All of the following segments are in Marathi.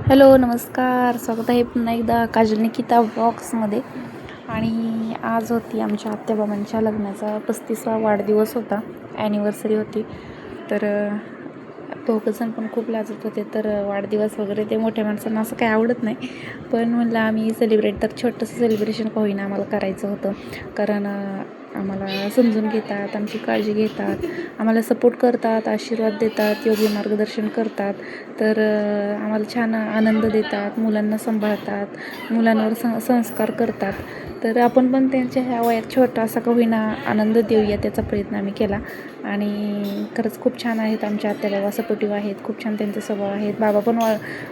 हॅलो नमस्कार, स्वागत आहे पुन्हा एकदा काजल निकिता ब्लॉग्समध्ये. आणि आज होती आमच्या आत्याबाबांच्या लग्नाचा 35वा वाढदिवस होता, ॲनिव्हर्सरी होती. तर दोघंजण पण खूप लाजत होते. तर वाढदिवस वगैरे ते मोठ्या माणसांना असं काही आवडत नाही, पण म्हणलं आम्ही सेलिब्रेट तर छोटंसं सेलिब्रेशन का होईना आम्हाला करायचं होतं. कारण आम्हाला समजून घेतात, आमची काळजी घेतात, आम्हाला सपोर्ट करतात, आशीर्वाद देतात, योग्य मार्गदर्शन करतात. तर आम्हाला छान आनंद देतात, मुलांना सांभाळतात, मुलांवर संस्कार करतात. तर आपण पण त्यांच्या ह्या वयात छोटासा का होईना आनंद देऊया त्याचा प्रयत्न आम्ही केला. आणि खरंच खूप छान आहेत आमच्या आत्या बाबा, सपोर्टिव्ह आहेत, खूप छान त्यांचे स्वभाव आहेत. बाबा पण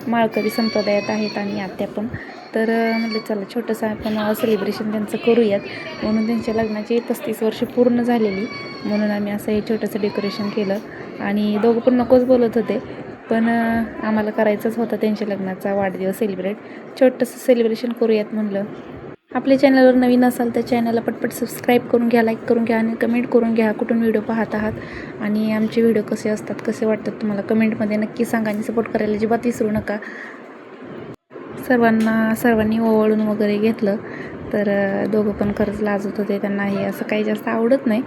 माळकरी संप्रदायात आहेत आणि आत्या पण. तर म्हटलं चला छोटंसं आपण सेलिब्रेशन त्यांचं करूयात. म्हणून त्यांच्या लग्नाची 35 वर्ष पूर्ण झालेली, म्हणून आम्ही असं हे छोटंसं डेकोरेशन केलं. आणि दोघं पण नकोच बोलत होते, पण आम्हाला करायचंच होतं त्यांच्या लग्नाचा वाढदिवस सेलिब्रेट. छोटंसं सेलिब्रेशन करूयात म्हणलं. आपल्या चॅनलवर नवीन असाल तर चॅनलला पटपट सबस्क्राईब करून घ्या, लाईक करून घ्या आणि कमेंट करून घ्या कुठून व्हिडिओ पाहत आहात आणि आमचे व्हिडिओ कसे असतात, कसे वाटतात तुम्हाला कमेंटमध्ये नक्की सांगा. आणि सपोर्ट करायला अजिबात विसरू नका. सर्वांनी ओवाळून वगैरे घेतलं. तर दोघं पण खरंच लाजत होते, त्यांना हे असं काही जास्त आवडत नाही,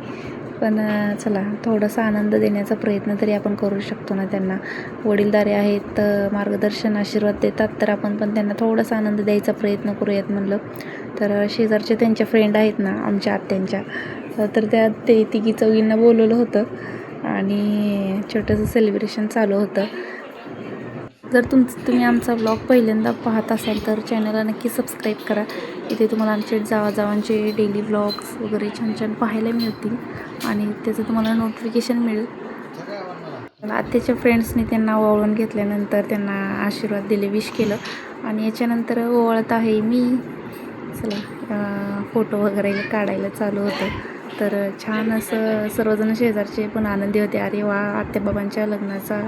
पण चला थोडासा आनंद देण्याचा प्रयत्न तरी आपण करू शकतो ना. त्यांना वडीलधारे आहेत, मार्गदर्शन आशीर्वाद देतात, तर आपण पण त्यांना थोडासा आनंद द्यायचा प्रयत्न करूयात म्हणलं. तर शेजारचे त्यांच्या फ्रेंड आहेत ना आमच्या आत्यांच्या, तर ते तिघी चौघींना बोलवलं होतं आणि छोटंसं सेलिब्रेशन चालू होतं. जर तुम्ही आमचा ब्लॉग पहिल्यांदा पाहत असाल तर चॅनलला नक्की सबस्क्राईब करा. इथे तुम्हाला आमचे जावाजावांचे डेली ब्लॉग्स वगैरे छान छान पाहायला मिळतील आणि त्याचं तुम्हाला नोटिफिकेशन मिळेल. आत्याच्या फ्रेंड्सनी त्यांना ओवाळून घेतल्यानंतर त्यांना आशीर्वाद दिले, विश केलं. आणि याच्यानंतर ओवाळत आहे मी. चला फोटो वगैरे काढायला चालू होतं. तर छान असं सर्वजण शेजारचे पण आनंदी होते. अरे वा, आत्याबाबांच्या लग्नाचा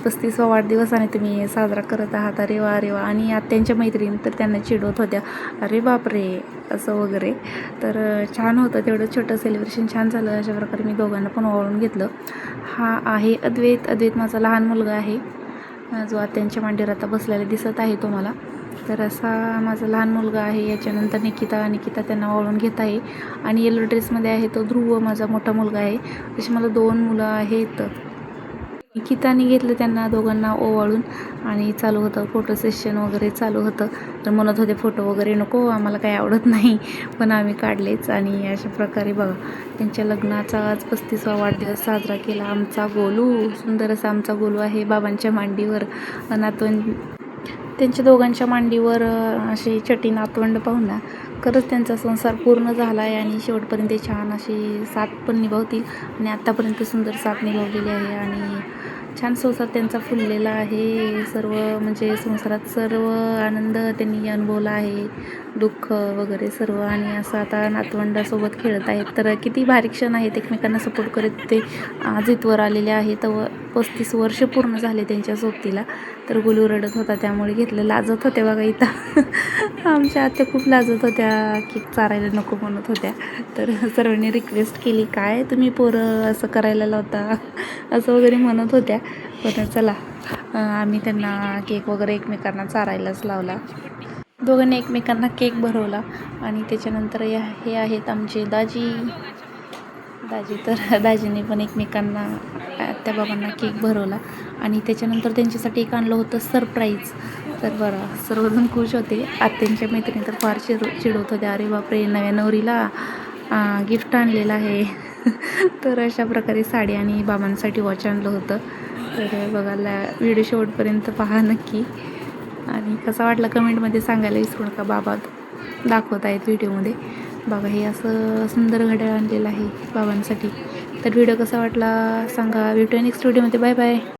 35वा वाढदिवस आणि तुम्ही साजरा करत आहात, अरे वा अरे वा. आणि आत्यांच्या मैत्रिणी तर त्यांना चिडवत होत्या, अरे बापरे असं वगैरे. तर छान होतं, तेवढं छोटं सेलिब्रेशन छान झालं. अशा प्रकारे मी दोघांना पण ओवाळून घेतलं. हा आहे अद्वैत माझा लहान मुलगा आहे, जो आत्यांच्या मांडीवर आता बसलेला दिसत आहे तुम्हाला. तर असा माझा लहान मुलगा आहे. याच्यानंतर निकिता त्यांना ओवाळून घेत आहे. आणि येलो ड्रेसमध्ये आहे तो ध्रुव, माझा मोठा मुलगा आहे. तसे मला 2 मुलं आहेत. निकिताने घेतलं त्यांना दोघांना ओवाळून आणि चालू होतं फोटो सेशन वगैरे चालू होतं. तर म्हणत होते फोटो वगैरे नको, आम्हाला काही आवडत नाही, पण आम्ही काढलेच. आणि अशा प्रकारे बघा त्यांच्या लग्नाचा आज 35वा वाढदिवस साजरा केला. आमचा गोलू, सुंदर असा आमचा गोलू आहे बाबांच्या मांडीवर. नातवंड त्यांच्या दोघांच्या मांडीवर असे छटी नातवंड पाहून ना खरंच त्यांचा संसार पूर्ण झाला आहे. आणि शेवटपर्यंत ते छान अशी साथ पण निभावतील आणि आत्तापर्यंत सुंदर साथ निभावलेली आहे आणि छान संसार त्यांचा फुललेला आहे. सर्व म्हणजे संसारात सर्व आनंद त्यांनी अनुभवला आहे, दुःख वगैरे सर्व. आणि असं आता नातवंडासोबत खेळत आहेत. तर किती भारी क्षण आहेत, एकमेकांना सपोर्ट करत ते आज इथवर आलेले आहेत. 35 वर्ष पूर्ण झाले त्यांच्या सोबतीला. तर गुलू रडत होता त्यामुळे घेतलं, लाजत होत्या बघा इथं आमच्या आत्या खूप लाजत होत्या, केक चारायला नको म्हणत होत्या. तर सर्वांनी रिक्वेस्ट केली, काय तुम्ही पोरं असं करायला लावता असं वगैरे म्हणत होत्या. पण चला आम्ही त्यांना केक वगैरे एकमेकांना चारायलाच लावला. दोघांनी एकमेकांना केक भरवला. आणि त्याच्यानंतर हे आहेत आमचे दाजी. तर दाजींनी पण एकमेकांना आत्या बाबांना केक भरवला. आणि त्याच्यानंतर त्यांच्यासाठी एक आणलं होतं सरप्राईज. तर बरं सर्वजण खुश होते. आत्यांच्या मैत्रिणी तर फार चिडवत होत्या, अरे बापरे नव्या नवरीला गिफ्ट आणलेलं आहे तर अशा प्रकारे साडी आणि बाबांसाठी वॉच आणलं होतं. तर बघायला व्हिडिओ शेवटपर्यंत पहा नक्की. आणि कसा वाटला कमेंटमध्ये सांगायला विसरू नका. बाबा दाखवत आहेत व्हिडिओमध्ये. बघा हे असं सुंदर घड्याळ आणलेलं आहे बाबांसाठी. तर व्हिडिओ कसा वाटला सांगा. भेटूया नेक्स्ट व्हिडिओमध्ये. Bye bye.